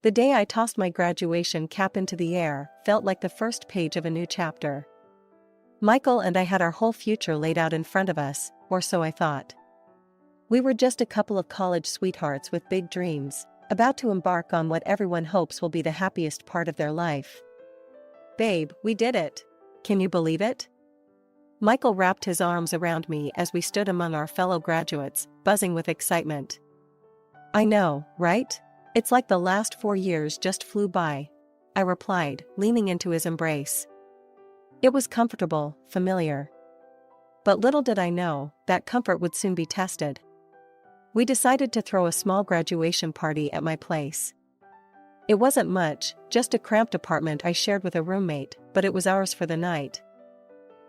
The day I tossed my graduation cap into the air felt like the first page of a new chapter. Michael and I had our whole future laid out in front of us, or so I thought. We were just a couple of college sweethearts with big dreams, about to embark on what everyone hopes will be the happiest part of their life. "Babe, we did it. Can you believe it?" Michael wrapped his arms around me as we stood among our fellow graduates, buzzing with excitement. "I know, right? It's like the last 4 years just flew by," I replied, leaning into his embrace. It was comfortable, familiar. But little did I know, that comfort would soon be tested. We decided to throw a small graduation party at my place. It wasn't much, just a cramped apartment I shared with a roommate, but it was ours for the night.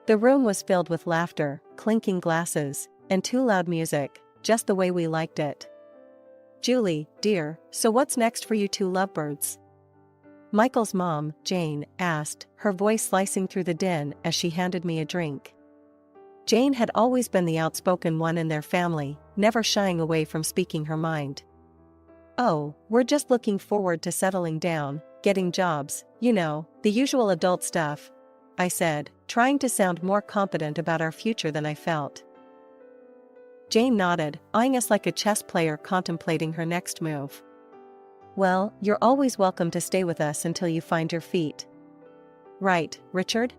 The room was filled with laughter, clinking glasses, and too loud music, just the way we liked it. "Julie, dear, so what's next for you two lovebirds?" Michael's mom, Jane, asked, her voice slicing through the din as she handed me a drink. Jane had always been the outspoken one in their family, never shying away from speaking her mind. "Oh, we're just looking forward to settling down, getting jobs, you know, the usual adult stuff," I said, trying to sound more confident about our future than I felt. Jane nodded, eyeing us like a chess player contemplating her next move. "Well, you're always welcome to stay with us until you find your feet." "Right, Richard?"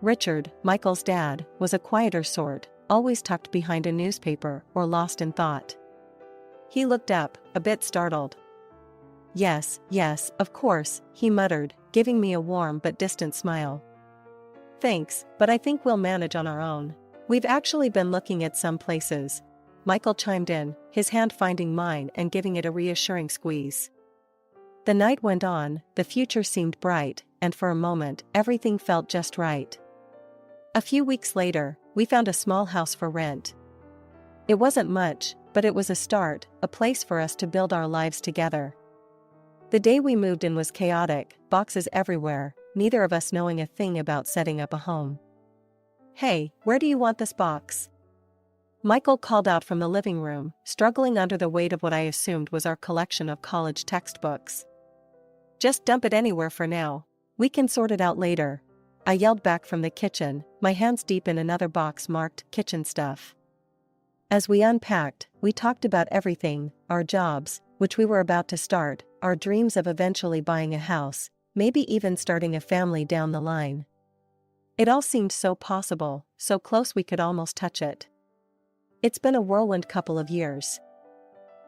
Richard, Michael's dad, was a quieter sort, always tucked behind a newspaper or lost in thought. He looked up, a bit startled. Yes, of course," he muttered, giving me a warm but distant smile. "Thanks, but I think we'll manage on our own. We've actually been looking at some places." Michael chimed in, his hand finding mine and giving it a reassuring squeeze. The night went on, the future seemed bright, and for a moment, everything felt just right. A few weeks later, we found a small house for rent. It wasn't much, but it was a start, a place for us to build our lives together. The day we moved in was chaotic, boxes everywhere, neither of us knowing a thing about setting up a home. "Hey, where do you want this box?" Michael called out from the living room, struggling under the weight of what I assumed was our collection of college textbooks. "Just dump it anywhere for now. We can sort it out later," I yelled back from the kitchen, my hands deep in another box marked kitchen stuff. As we unpacked, we talked about everything, our jobs, which we were about to start, our dreams of eventually buying a house, maybe even starting a family down the line. It all seemed so possible, so close we could almost touch it. It's been a whirlwind couple of years.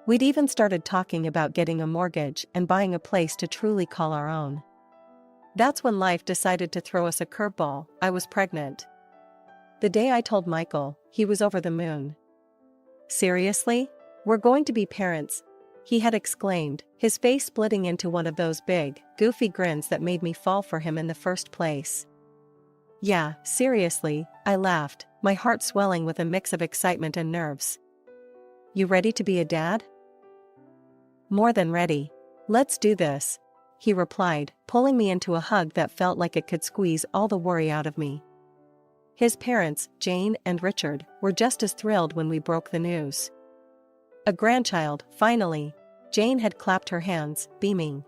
We'd even started talking about getting a mortgage and buying a place to truly call our own. That's when life decided to throw us a curveball. I was pregnant. The day I told Michael, he was over the moon. "Seriously? We're going to be parents," he had exclaimed, his face splitting into one of those big, goofy grins that made me fall for him in the first place. "Yeah, seriously," I laughed, my heart swelling with a mix of excitement and nerves. "You ready to be a dad?" "More than ready. Let's do this," he replied, pulling me into a hug that felt like it could squeeze all the worry out of me. His parents, Jane and Richard, were just as thrilled when we broke the news. "A grandchild, finally." Jane had clapped her hands, beaming.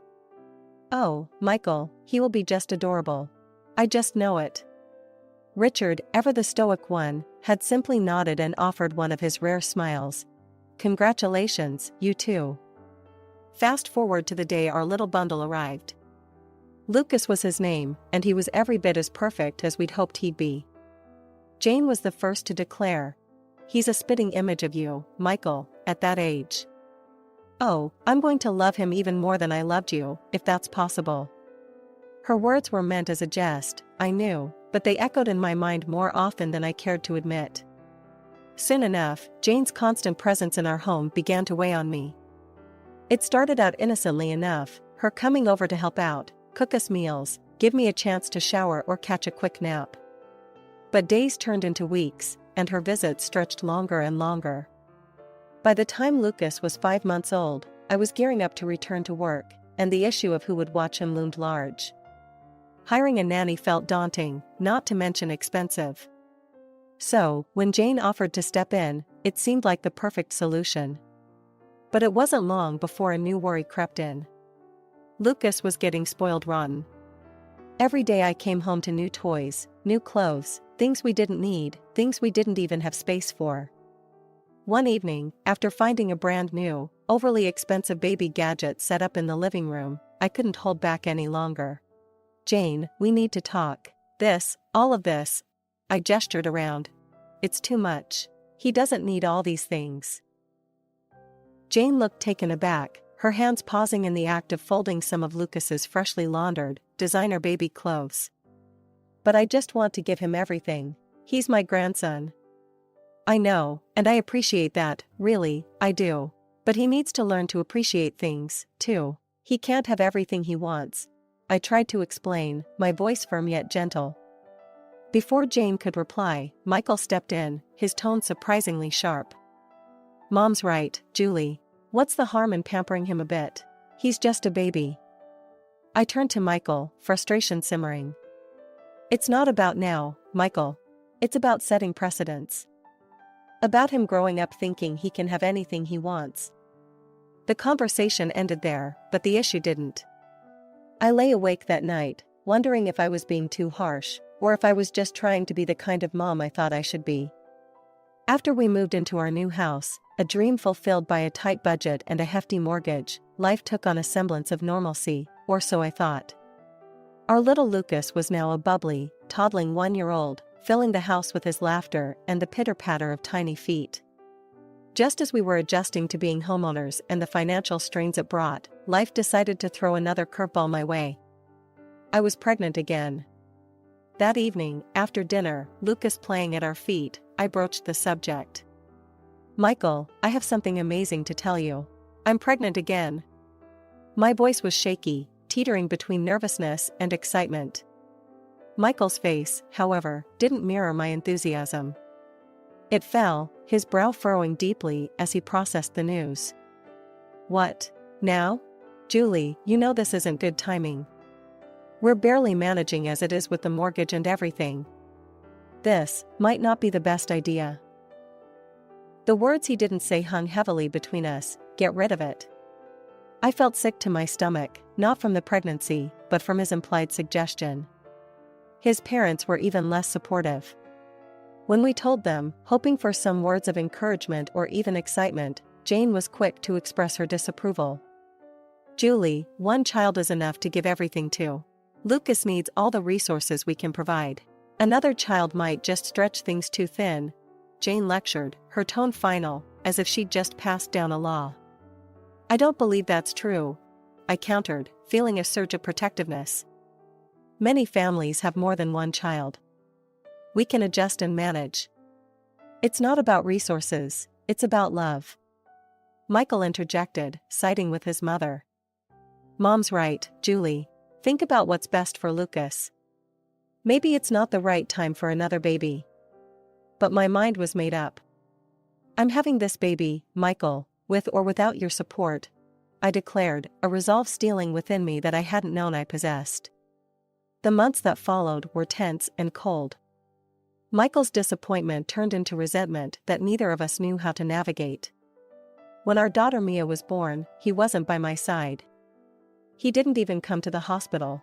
"Oh, Michael, he will be just adorable. I just know it." Richard, ever the stoic one, had simply nodded and offered one of his rare smiles. "Congratulations, you too." Fast forward to the day our little bundle arrived. Lucas was his name, and he was every bit as perfect as we'd hoped he'd be. Jane was the first to declare, "He's a spitting image of you, Michael, at that age. Oh, I'm going to love him even more than I loved you, if that's possible." Her words were meant as a jest, I knew, but they echoed in my mind more often than I cared to admit. Soon enough, Jane's constant presence in our home began to weigh on me. It started out innocently enough, her coming over to help out, cook us meals, give me a chance to shower or catch a quick nap. But days turned into weeks, and her visits stretched longer and longer. By the time Lucas was 5 months old, I was gearing up to return to work, and the issue of who would watch him loomed large. Hiring a nanny felt daunting, not to mention expensive. So, when Jane offered to step in, it seemed like the perfect solution. But it wasn't long before a new worry crept in. Lucas was getting spoiled rotten. Every day I came home to new toys, new clothes, things we didn't need, things we didn't even have space for. One evening, after finding a brand new, overly expensive baby gadget set up in the living room, I couldn't hold back any longer. "Jane, we need to talk. All of this." I gestured around. "It's too much. He doesn't need all these things." Jane looked taken aback, her hands pausing in the act of folding some of Lucas's freshly laundered, designer baby clothes. "But I just want to give him everything. He's my grandson." "I know, and I appreciate that, really, I do. But he needs to learn to appreciate things, too. He can't have everything he wants." I tried to explain, my voice firm yet gentle. Before Jane could reply, Michael stepped in, his tone surprisingly sharp. "Mom's right, Julie. What's the harm in pampering him a bit? He's just a baby." I turned to Michael, frustration simmering. "It's not about now, Michael. It's about setting precedents. About him growing up thinking he can have anything he wants." The conversation ended there, but the issue didn't. I lay awake that night, wondering if I was being too harsh, or if I was just trying to be the kind of mom I thought I should be. After we moved into our new house, a dream fulfilled by a tight budget and a hefty mortgage, life took on a semblance of normalcy, or so I thought. Our little Lucas was now a bubbly, toddling 1-year-old, filling the house with his laughter and the pitter-patter of tiny feet. Just as we were adjusting to being homeowners and the financial strains it brought, life decided to throw another curveball my way. I was pregnant again. That evening, after dinner, Lucas playing at our feet, I broached the subject. "Michael, I have something amazing to tell you. I'm pregnant again." My voice was shaky, teetering between nervousness and excitement. Michael's face, however, didn't mirror my enthusiasm. It fell, his brow furrowing deeply as he processed the news. "What? Now? Julie, you know this isn't good timing. We're barely managing as it is with the mortgage and everything. This might not be the best idea." The words he didn't say hung heavily between us. "Get rid of it." I felt sick to my stomach, not from the pregnancy, but from his implied suggestion. His parents were even less supportive. When we told them, hoping for some words of encouragement or even excitement, Jane was quick to express her disapproval. "Julie, one child is enough to give everything to. Lucas needs all the resources we can provide. Another child might just stretch things too thin," Jane lectured, her tone final, as if she'd just passed down a law. "I don't believe that's true," I countered, feeling a surge of protectiveness. "Many families have more than one child. We can adjust and manage. It's not about resources, it's about love." Michael interjected, siding with his mother. "Mom's right, Julie. Think about what's best for Lucas. Maybe it's not the right time for another baby." But my mind was made up. "I'm having this baby, Michael, with or without your support," I declared, a resolve stealing within me that I hadn't known I possessed. The months that followed were tense and cold. Michael's disappointment turned into resentment that neither of us knew how to navigate. When our daughter Mia was born, he wasn't by my side. He didn't even come to the hospital.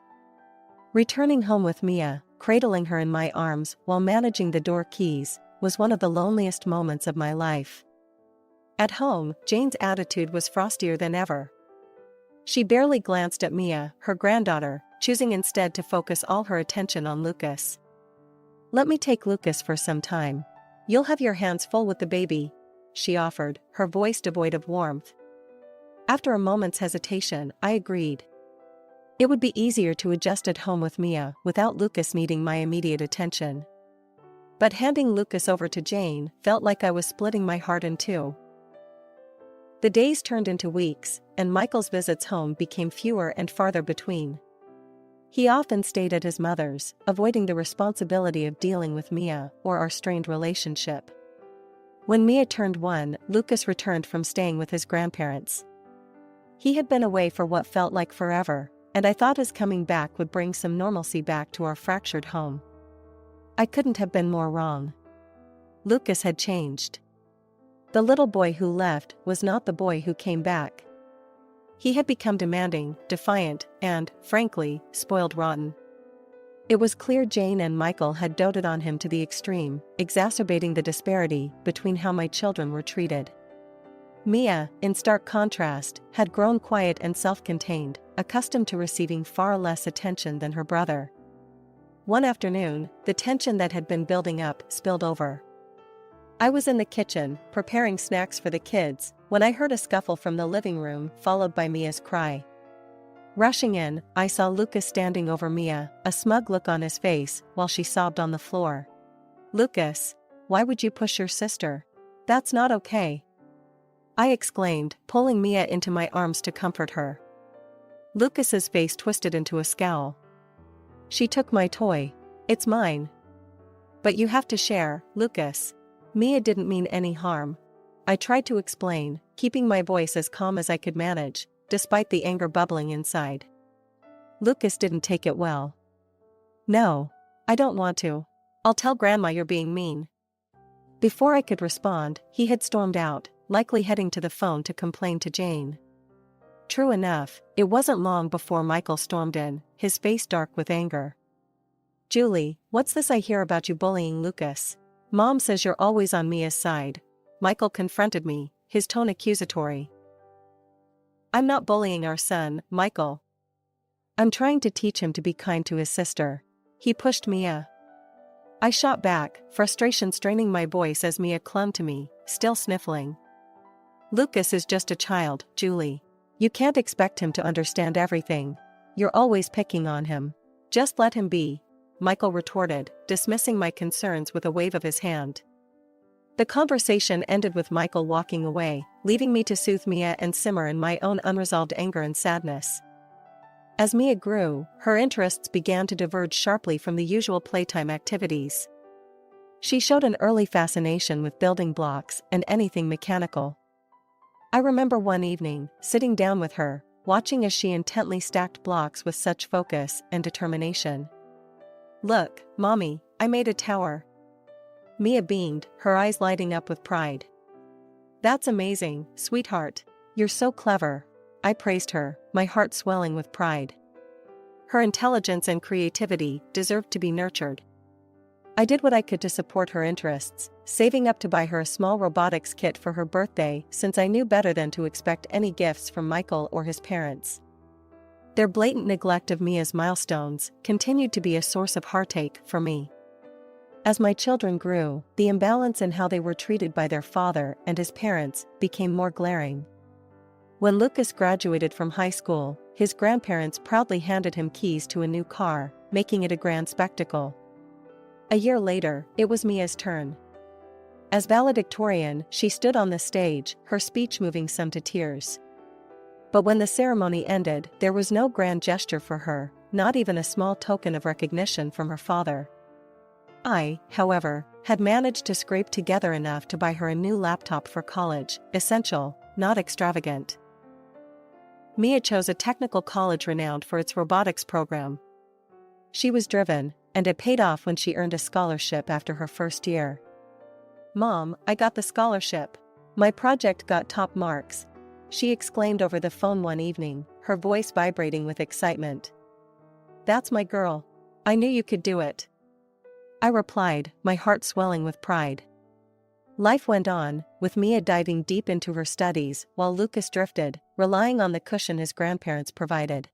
Returning home with Mia, cradling her in my arms while managing the door keys, was one of the loneliest moments of my life. At home, Jane's attitude was frostier than ever. She barely glanced at Mia, her granddaughter, choosing instead to focus all her attention on Lucas. "Let me take Lucas for some time. You'll have your hands full with the baby," she offered, her voice devoid of warmth. After a moment's hesitation, I agreed. It would be easier to adjust at home with Mia without Lucas needing my immediate attention. But handing Lucas over to Jane felt like I was splitting my heart in two. The days turned into weeks, and Michael's visits home became fewer and farther between. He often stayed at his mother's, avoiding the responsibility of dealing with Mia or our strained relationship. When Mia turned 1, Lucas returned from staying with his grandparents. He had been away for what felt like forever, and I thought his coming back would bring some normalcy back to our fractured home. I couldn't have been more wrong. Lucas had changed. The little boy who left was not the boy who came back. He had become demanding, defiant, and, frankly, spoiled rotten. It was clear Jane and Michael had doted on him to the extreme, exacerbating the disparity between how my children were treated. Mia, in stark contrast, had grown quiet and self-contained, accustomed to receiving far less attention than her brother. One afternoon, the tension that had been building up spilled over. I was in the kitchen, preparing snacks for the kids, when I heard a scuffle from the living room, followed by Mia's cry. Rushing in, I saw Lucas standing over Mia, a smug look on his face, while she sobbed on the floor. "Lucas, why would you push your sister? That's not okay," I exclaimed, pulling Mia into my arms to comfort her. Lucas's face twisted into a scowl. "She took my toy. It's mine." "But you have to share, Lucas. Mia didn't mean any harm," I tried to explain, keeping my voice as calm as I could manage, despite the anger bubbling inside. Lucas didn't take it well. "No, I don't want to. I'll tell Grandma you're being mean." Before I could respond, he had stormed out, likely heading to the phone to complain to Jane. True enough, it wasn't long before Michael stormed in, his face dark with anger. "Julie, what's this I hear about you bullying Lucas? Mom says you're always on Mia's side." Michael confronted me, his tone accusatory. "I'm not bullying our son, Michael. I'm trying to teach him to be kind to his sister." He pushed Mia. I shot back, frustration straining my voice as Mia clung to me, still sniffling. "Lucas is just a child, Julie. You can't expect him to understand everything. You're always picking on him. Just let him be," Michael retorted, dismissing my concerns with a wave of his hand. The conversation ended with Michael walking away, leaving me to soothe Mia and simmer in my own unresolved anger and sadness. As Mia grew, her interests began to diverge sharply from the usual playtime activities. She showed an early fascination with building blocks and anything mechanical. I remember one evening, sitting down with her, watching as she intently stacked blocks with such focus and determination. "Look, Mommy, I made a tower." Mia beamed, her eyes lighting up with pride. "That's amazing, sweetheart. You're so clever," I praised her, my heart swelling with pride. Her intelligence and creativity deserved to be nurtured. I did what I could to support her interests, saving up to buy her a small robotics kit for her birthday since I knew better than to expect any gifts from Michael or his parents. Their blatant neglect of Mia's milestones continued to be a source of heartache for me. As my children grew, the imbalance in how they were treated by their father and his parents became more glaring. When Lucas graduated from high school, his grandparents proudly handed him keys to a new car, making it a grand spectacle. A year later, it was Mia's turn. As valedictorian, she stood on the stage, her speech moving some to tears. But when the ceremony ended, there was no grand gesture for her, not even a small token of recognition from her father. I, however, had managed to scrape together enough to buy her a new laptop for college, essential, not extravagant. Mia chose a technical college renowned for its robotics program. She was driven, and it paid off when she earned a scholarship after her first year. "Mom, I got the scholarship. My project got top marks," she exclaimed over the phone one evening, her voice vibrating with excitement. "That's my girl. I knew you could do it," I replied, my heart swelling with pride. Life went on, with Mia diving deep into her studies while Lucas drifted, relying on the cushion his grandparents provided.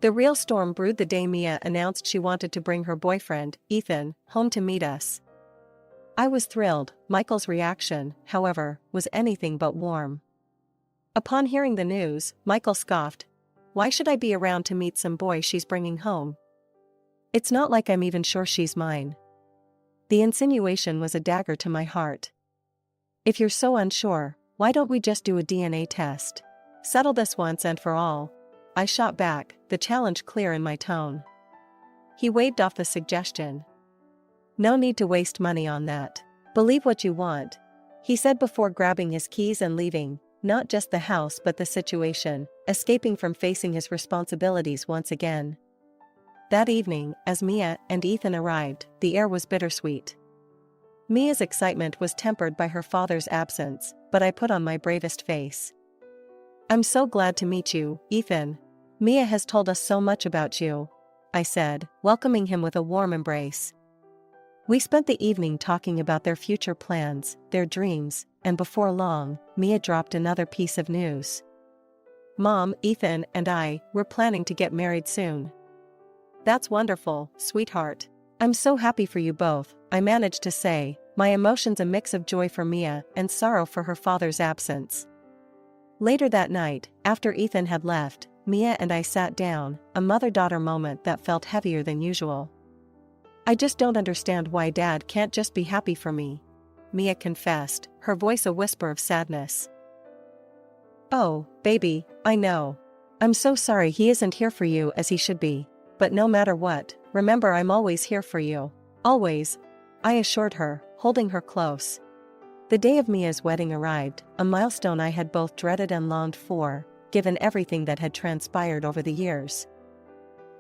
The real storm brewed the day Mia announced she wanted to bring her boyfriend, Ethan, home to meet us. I was thrilled. Michael's reaction, however, was anything but warm. Upon hearing the news, Michael scoffed. "Why should I be around to meet some boy she's bringing home? It's not like I'm even sure she's mine." The insinuation was a dagger to my heart. "If you're so unsure, why don't we just do a DNA test? Settle this once and for all," I shot back, the challenge clear in my tone. He waved off the suggestion. "No need to waste money on that. Believe what you want," he said before grabbing his keys and leaving, not just the house but the situation, escaping from facing his responsibilities once again. That evening, as Mia and Ethan arrived, the air was bittersweet. Mia's excitement was tempered by her father's absence, but I put on my bravest face. I'm so glad to meet you, Ethan. Mia has told us so much about you, I said, welcoming him with a warm embrace. We spent the evening talking about their future plans, their dreams, and before long, Mia dropped another piece of news. Mom, Ethan, and we're planning to get married soon. That's wonderful, sweetheart. I'm so happy for you both, I managed to say, my emotions a mix of joy for Mia and sorrow for her father's absence. Later that night, after Ethan had left, Mia and I sat down, a mother-daughter moment that felt heavier than usual. I just don't understand why Dad can't just be happy for me, Mia confessed, her voice a whisper of sadness. Oh, baby, I know. I'm so sorry he isn't here for you as he should be. But no matter what, remember I'm always here for you. Always, I assured her, holding her close. The day of Mia's wedding arrived, a milestone I had both dreaded and longed for, given everything that had transpired over the years.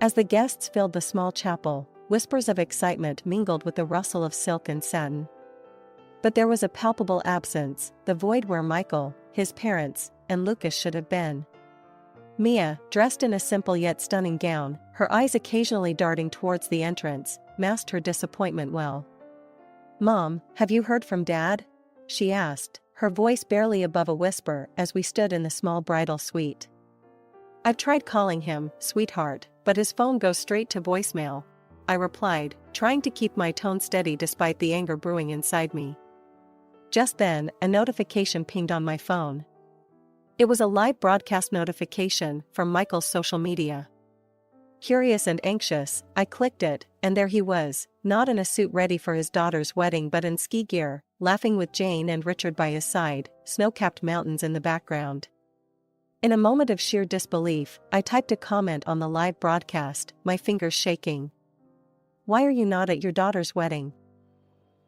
As the guests filled the small chapel, whispers of excitement mingled with the rustle of silk and satin. But there was a palpable absence, the void where Michael, his parents, and Lucas should have been. Mia, dressed in a simple yet stunning gown, her eyes occasionally darting towards the entrance, masked her disappointment well. Mom, have you heard from Dad? She asked, her voice barely above a whisper as we stood in the small bridal suite. I've tried calling him, sweetheart, but his phone goes straight to voicemail, I replied, trying to keep my tone steady despite the anger brewing inside me. Just then, a notification pinged on my phone. It was a live broadcast notification from Michael's social media. Curious and anxious, I clicked it, and there he was, not in a suit ready for his daughter's wedding but in ski gear, laughing with Jane and Richard by his side, snow-capped mountains in the background. In a moment of sheer disbelief, I typed a comment on the live broadcast, my fingers shaking. Why are you not at your daughter's wedding?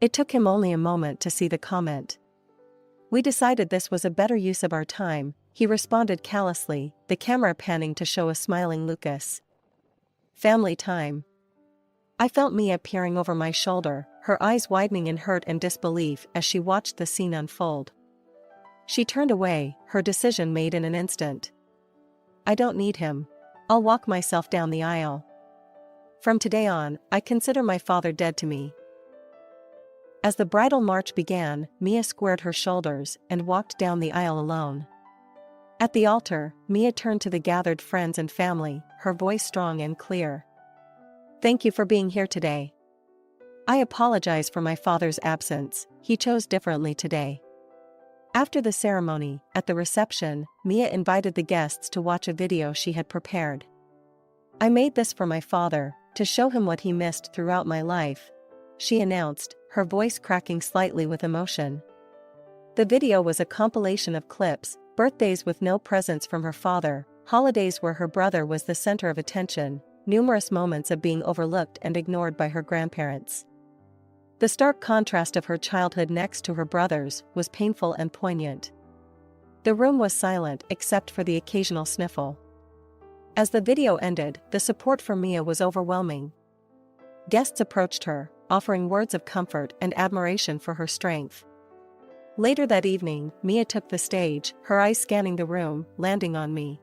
It took him only a moment to see the comment. We decided this was a better use of our time, he responded callously, the camera panning to show a smiling Lucas. Family time. I felt Mia peering over my shoulder, her eyes widening in hurt and disbelief as she watched the scene unfold. She turned away, her decision made in an instant. I don't need him. I'll walk myself down the aisle. From today on, I consider my father dead to me. As the bridal march began, Mia squared her shoulders and walked down the aisle alone. At the altar, Mia turned to the gathered friends and family, her voice strong and clear. Thank you for being here today. I apologize for my father's absence, he chose differently today. After the ceremony, at the reception, Mia invited the guests to watch a video she had prepared. I made this for my father, to show him what he missed throughout my life, she announced, her voice cracking slightly with emotion. The video was a compilation of clips, birthdays with no presents from her father, holidays where her brother was the center of attention, numerous moments of being overlooked and ignored by her grandparents. The stark contrast of her childhood next to her brother's was painful and poignant. The room was silent except for the occasional sniffle. As the video ended, the support for Mia was overwhelming. Guests approached her, offering words of comfort and admiration for her strength. Later that evening, Mia took the stage, her eyes scanning the room, landing on me.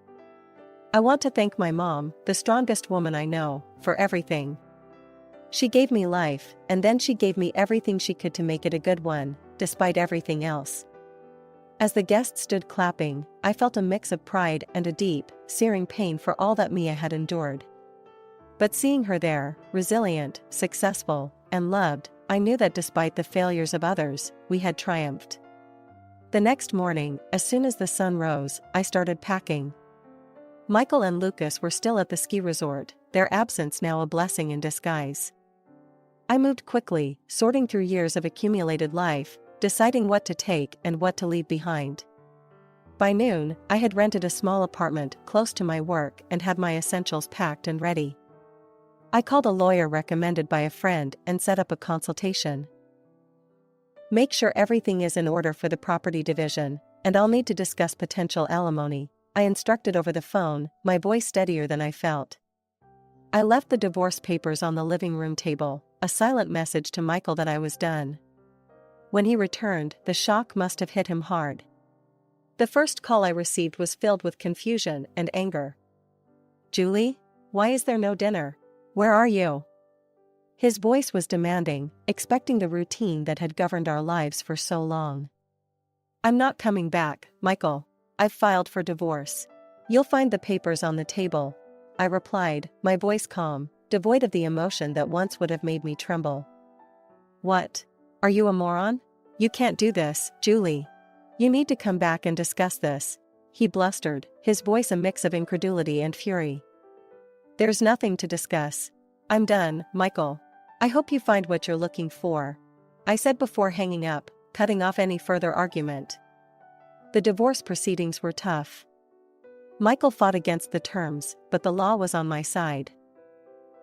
I want to thank my mom, the strongest woman I know, for everything. She gave me life, and then she gave me everything she could to make it a good one, despite everything else. As the guests stood clapping, I felt a mix of pride and a deep, searing pain for all that Mia had endured. But seeing her there, resilient, successful, and loved, I knew that despite the failures of others, we had triumphed. The next morning, as soon as the sun rose, I started packing. Michael and Lucas were still at the ski resort, their absence now a blessing in disguise. I moved quickly, sorting through years of accumulated life, deciding what to take and what to leave behind. By noon, I had rented a small apartment close to my work and had my essentials packed and ready. I called a lawyer recommended by a friend and set up a consultation. Make sure everything is in order for the property division, and I'll need to discuss potential alimony, I instructed over the phone, my voice steadier than I felt. I left the divorce papers on the living room table, a silent message to Michael that I was done. When he returned, the shock must have hit him hard. The first call I received was filled with confusion and anger. "Julie? Why is there no dinner? Where are you?" His voice was demanding, expecting the routine that had governed our lives for so long. "I'm not coming back, Michael. I've filed for divorce. You'll find the papers on the table," I replied, my voice calm, devoid of the emotion that once would have made me tremble. "What? Are you a moron? You can't do this, Julie. You need to come back and discuss this," he blustered, his voice a mix of incredulity and fury. "There's nothing to discuss. I'm done, Michael. I hope you find what you're looking for," I said before hanging up, cutting off any further argument. The divorce proceedings were tough. Michael fought against the terms, but the law was on my side.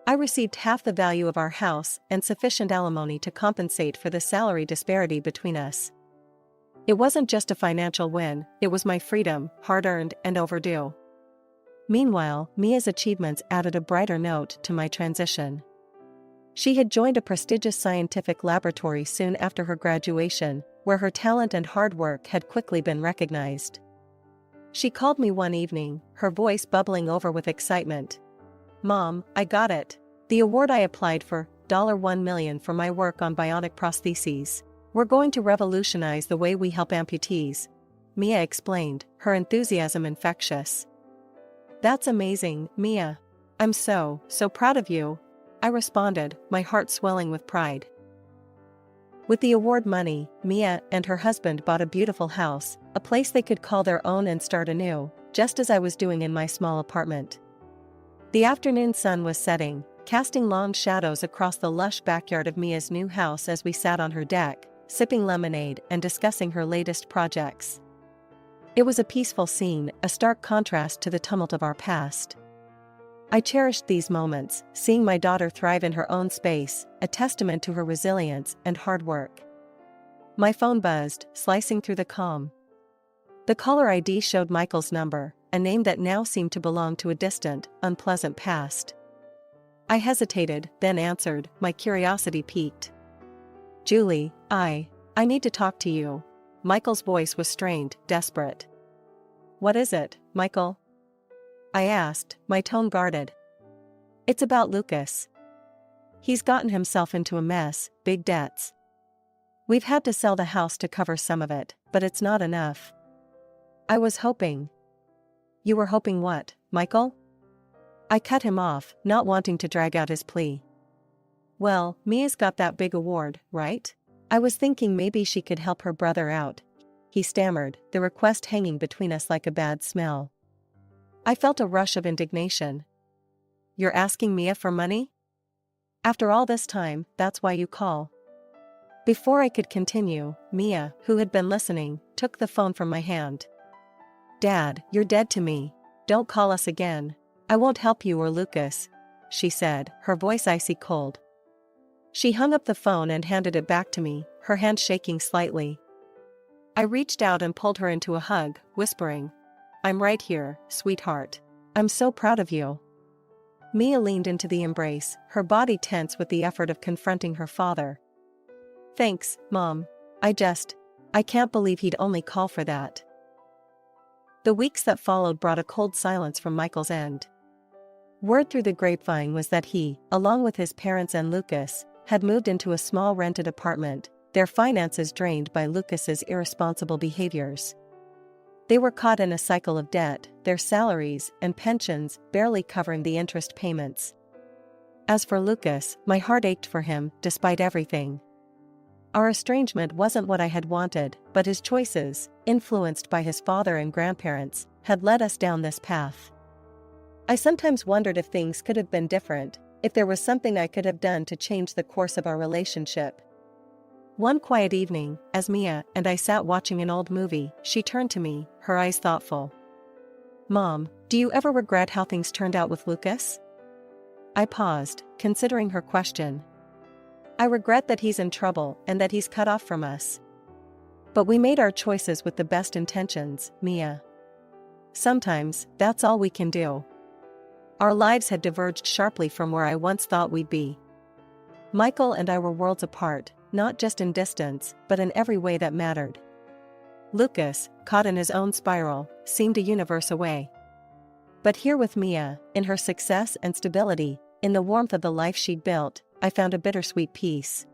I received half the value of our house and sufficient alimony to compensate for the salary disparity between us. It wasn't just a financial win, it was my freedom, hard-earned and overdue. Meanwhile, Mia's achievements added a brighter note to my transition. She had joined a prestigious scientific laboratory soon after her graduation, where her talent and hard work had quickly been recognized. She called me one evening, her voice bubbling over with excitement. "Mom, I got it. The award I applied for, $1 million for my work on bionic prostheses. We're going to revolutionize the way we help amputees," Mia explained, her enthusiasm infectious. "That's amazing, Mia. I'm so proud of you," I responded, my heart swelling with pride. With the award money, Mia and her husband bought a beautiful house, a place they could call their own and start anew, just as I was doing in my small apartment. The afternoon sun was setting, casting long shadows across the lush backyard of Mia's new house as we sat on her deck, sipping lemonade and discussing her latest projects. It was a peaceful scene, a stark contrast to the tumult of our past. I cherished these moments, seeing my daughter thrive in her own space, a testament to her resilience and hard work. My phone buzzed, slicing through the calm. The caller ID showed Michael's number, a name that now seemed to belong to a distant, unpleasant past. I hesitated, then answered, my curiosity piqued. "Julie, I need to talk to you." Michael's voice was strained, desperate. "What is it, Michael?" I asked, my tone guarded. "It's about Lucas. He's gotten himself into a mess, big debts. We've had to sell the house to cover some of it, but it's not enough. I was hoping." "You were hoping what, Michael?" I cut him off, not wanting to drag out his plea. "Well, Mia's got that big award, right? I was thinking maybe she could help her brother out," he stammered, the request hanging between us like a bad smell. I felt a rush of indignation. "You're asking Mia for money? After all this time, that's why you call?" Before I could continue, Mia, who had been listening, took the phone from my hand. "Dad, you're dead to me. Don't call us again. I won't help you or Lucas," she said, her voice icy cold. She hung up the phone and handed it back to me, her hand shaking slightly. I reached out and pulled her into a hug, whispering, "I'm right here, sweetheart. I'm so proud of you." Mia leaned into the embrace, her body tense with the effort of confronting her father. "Thanks, Mom. I can't believe he'd only call for that." The weeks that followed brought a cold silence from Michael's end. Word through the grapevine was that he, along with his parents and Lucas, had moved into a small rented apartment, their finances drained by Lucas's irresponsible behaviors. They were caught in a cycle of debt, their salaries and pensions barely covering the interest payments. As for Lucas, my heart ached for him, despite everything. Our estrangement wasn't what I had wanted, but his choices, influenced by his father and grandparents, had led us down this path. I sometimes wondered if things could have been different, if there was something I could have done to change the course of our relationship. One quiet evening, as Mia and I sat watching an old movie, she turned to me, her eyes thoughtful. "Mom, do you ever regret how things turned out with Lucas?" I paused, considering her question. "I regret that he's in trouble and that he's cut off from us. But we made our choices with the best intentions, Mia. Sometimes, that's all we can do." Our lives had diverged sharply from where I once thought we'd be. Michael and I were worlds apart, not just in distance, but in every way that mattered. Lucas, caught in his own spiral, seemed a universe away. But here with Mia, in her success and stability, in the warmth of the life she'd built, I found a bittersweet peace.